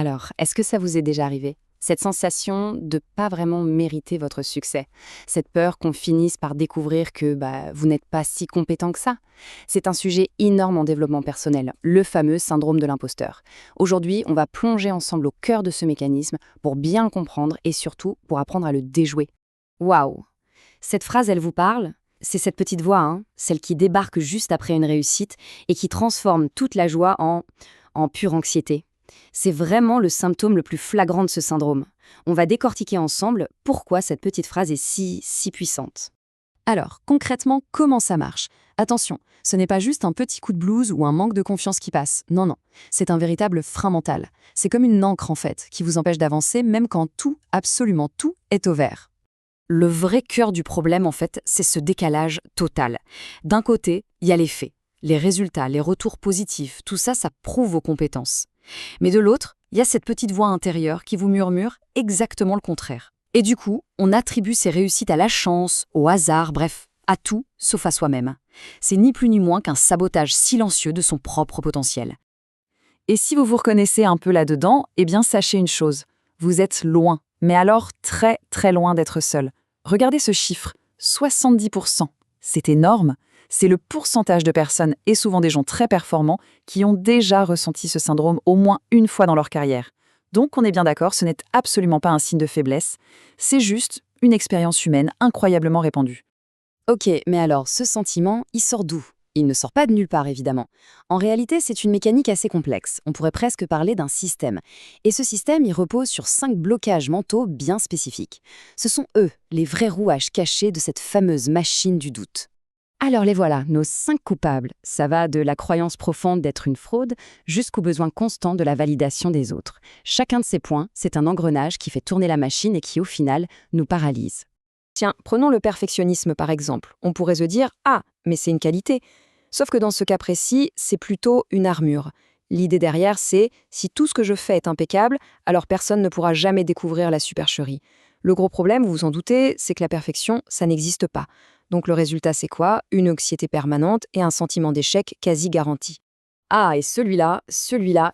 Alors, est-ce que ça vous est déjà arrivé? Cette sensation de pas vraiment mériter votre succès. Cette peur qu'on finisse par découvrir que vous n'êtes pas si compétent que ça. C'est un sujet énorme en développement personnel, le fameux syndrome de l'imposteur. Aujourd'hui, on va plonger ensemble au cœur de ce mécanisme pour bien le comprendre et surtout pour apprendre à le déjouer. Waouh! Cette phrase, elle vous parle? C'est cette petite voix, celle qui débarque juste après une réussite et qui transforme toute la joie en pure anxiété. C'est vraiment le symptôme le plus flagrant de ce syndrome. On va décortiquer ensemble pourquoi cette petite phrase est si puissante. Alors, concrètement, comment ça marche? Attention, ce n'est pas juste un petit coup de blues ou un manque de confiance qui passe. Non, non, c'est un véritable frein mental. C'est comme une encre en fait, qui vous empêche d'avancer même quand tout, absolument tout, est au vert. Le vrai cœur du problème, en fait, c'est ce décalage total. D'un côté, il y a les faits, les résultats, les retours positifs, tout ça, ça prouve vos compétences. Mais de l'autre, il y a cette petite voix intérieure qui vous murmure exactement le contraire. Et du coup, on attribue ces réussites à la chance, au hasard, bref, à tout sauf à soi-même. C'est ni plus ni moins qu'un sabotage silencieux de son propre potentiel. Et si vous vous reconnaissez un peu là-dedans, eh bien sachez une chose, vous êtes loin, mais alors très très loin d'être seul. Regardez ce chiffre, 70%. C'est énorme. C'est le pourcentage de personnes, et souvent des gens très performants, qui ont déjà ressenti ce syndrome au moins une fois dans leur carrière. Donc on est bien d'accord, ce n'est absolument pas un signe de faiblesse, c'est juste une expérience humaine incroyablement répandue. Ok, mais alors ce sentiment, il sort d'où? Il ne sort pas de nulle part, évidemment. En réalité, c'est une mécanique assez complexe. On pourrait presque parler d'un système. Et ce système, il repose sur 5 blocages mentaux bien spécifiques. Ce sont eux, les vrais rouages cachés de cette fameuse machine du doute. Alors les voilà, nos 5 coupables. Ça va de la croyance profonde d'être une fraude jusqu'au besoin constant de la validation des autres. Chacun de ces points, c'est un engrenage qui fait tourner la machine et qui, au final, nous paralyse. Tiens, prenons le perfectionnisme par exemple. On pourrait se dire « Ah, mais c'est une qualité ». Sauf que dans ce cas précis, c'est plutôt une armure. L'idée derrière, c'est « Si tout ce que je fais est impeccable, alors personne ne pourra jamais découvrir la supercherie ». Le gros problème, vous vous en doutez, c'est que la perfection, ça n'existe pas. Donc le résultat, c'est quoi? Une anxiété permanente et un sentiment d'échec quasi garanti. Ah, et celui-là,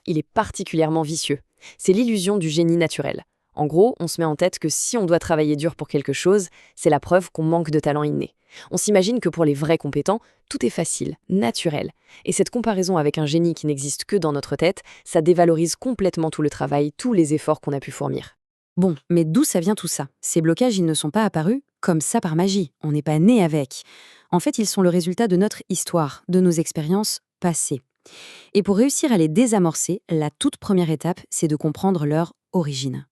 il est particulièrement vicieux. C'est l'illusion du génie naturel. En gros, on se met en tête que si on doit travailler dur pour quelque chose, c'est la preuve qu'on manque de talent inné. On s'imagine que pour les vrais compétents, tout est facile, naturel. Et cette comparaison avec un génie qui n'existe que dans notre tête, ça dévalorise complètement tout le travail, tous les efforts qu'on a pu fournir. Bon, mais d'où ça vient tout ça? Ces blocages, ils ne sont pas apparus comme ça par magie. On n'est pas né avec. En fait, ils sont le résultat de notre histoire, de nos expériences passées. Et pour réussir à les désamorcer, la toute première étape, c'est de comprendre leur origine.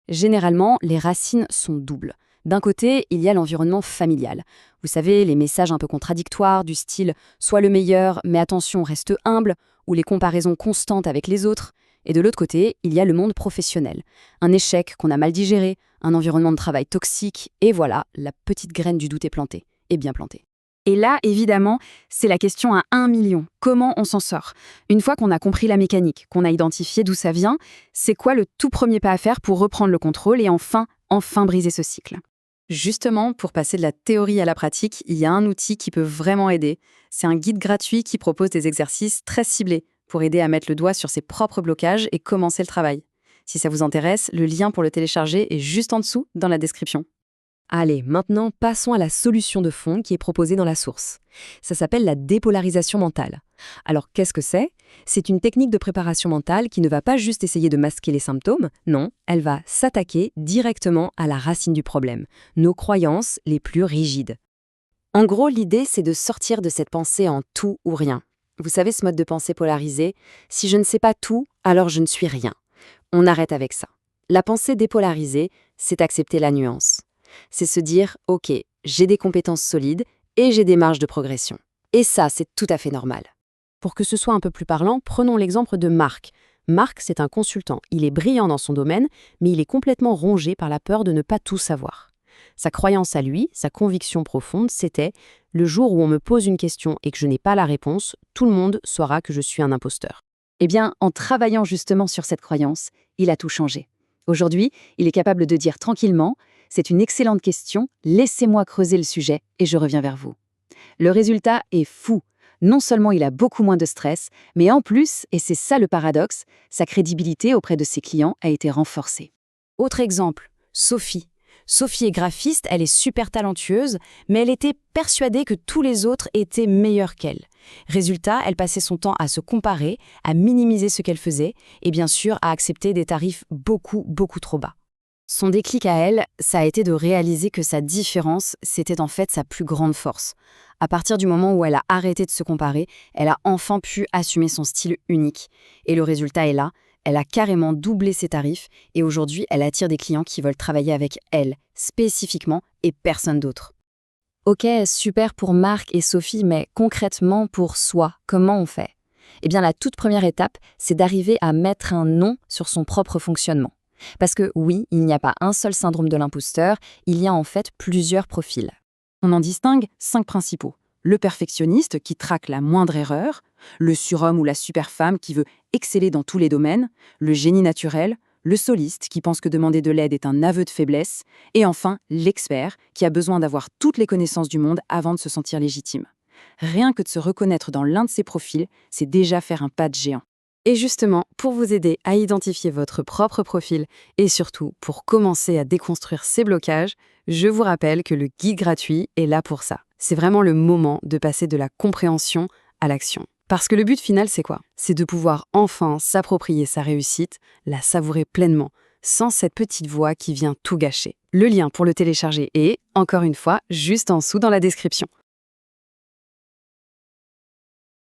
Généralement, les racines sont doubles. D'un côté, il y a l'environnement familial. Vous savez, les messages un peu contradictoires du style « sois le meilleur, mais attention, reste humble » ou les comparaisons constantes avec les autres. Et de l'autre côté, il y a le monde professionnel. Un échec qu'on a mal digéré, un environnement de travail toxique, et voilà, la petite graine du doute est plantée, et bien plantée. Et là, évidemment, c'est la question à 1 million. Comment on s'en sort? Une fois qu'on a compris la mécanique, qu'on a identifié d'où ça vient, c'est quoi le tout premier pas à faire pour reprendre le contrôle et enfin briser ce cycle? Justement, pour passer de la théorie à la pratique, il y a un outil qui peut vraiment aider. C'est un guide gratuit qui propose des exercices très ciblés pour aider à mettre le doigt sur ses propres blocages et commencer le travail. Si ça vous intéresse, le lien pour le télécharger est juste en dessous dans la description. Allez, maintenant, passons à la solution de fond qui est proposée dans la source. Ça s'appelle la dépolarisation mentale. Alors, qu'est-ce que c'est? C'est une technique de préparation mentale qui ne va pas juste essayer de masquer les symptômes, non, elle va s'attaquer directement à la racine du problème, nos croyances les plus rigides. En gros, l'idée, c'est de sortir de cette pensée en tout ou rien. Vous savez, ce mode de pensée polarisé, si je ne sais pas tout, alors je ne suis rien. On arrête avec ça. La pensée dépolarisée, c'est accepter la nuance. C'est se dire « Ok, j'ai des compétences solides et j'ai des marges de progression. » Et ça, c'est tout à fait normal. Pour que ce soit un peu plus parlant, prenons l'exemple de Marc. Marc, c'est un consultant. Il est brillant dans son domaine, mais il est complètement rongé par la peur de ne pas tout savoir. Sa croyance à lui, sa conviction profonde, c'était « Le jour où on me pose une question et que je n'ai pas la réponse, tout le monde saura que je suis un imposteur. » Eh bien, en travaillant justement sur cette croyance, il a tout changé. Aujourd'hui, il est capable de dire tranquillement « C'est une excellente question, laissez-moi creuser le sujet et je reviens vers vous. » Le résultat est fou. Non seulement il a beaucoup moins de stress, mais en plus, et c'est ça le paradoxe, sa crédibilité auprès de ses clients a été renforcée. Autre exemple, Sophie. Sophie est graphiste, elle est super talentueuse, mais elle était persuadée que tous les autres étaient meilleurs qu'elle. Résultat, elle passait son temps à se comparer, à minimiser ce qu'elle faisait et bien sûr à accepter des tarifs beaucoup trop bas. Son déclic à elle, ça a été de réaliser que sa différence, c'était en fait sa plus grande force. À partir du moment où elle a arrêté de se comparer, elle a enfin pu assumer son style unique. Et le résultat est là, elle a carrément doublé ses tarifs et aujourd'hui, elle attire des clients qui veulent travailler avec elle, spécifiquement, et personne d'autre. Ok, super pour Marc et Sophie, mais concrètement pour soi, comment on fait? Eh bien, la toute première étape, c'est d'arriver à mettre un nom sur son propre fonctionnement. Parce que oui, il n'y a pas un seul syndrome de l'imposteur, il y a en fait plusieurs profils. On en distingue 5 principaux. Le perfectionniste qui traque la moindre erreur, le surhomme ou la superfemme qui veut exceller dans tous les domaines, le génie naturel, le soliste qui pense que demander de l'aide est un aveu de faiblesse, et enfin l'expert qui a besoin d'avoir toutes les connaissances du monde avant de se sentir légitime. Rien que de se reconnaître dans l'un de ces profils, c'est déjà faire un pas de géant. Et justement, pour vous aider à identifier votre propre profil et surtout pour commencer à déconstruire ces blocages, je vous rappelle que le guide gratuit est là pour ça. C'est vraiment le moment de passer de la compréhension à l'action. Parce que le but final, c'est quoi? C'est de pouvoir enfin s'approprier sa réussite, la savourer pleinement, sans cette petite voix qui vient tout gâcher. Le lien pour le télécharger est, encore une fois, juste en dessous dans la description.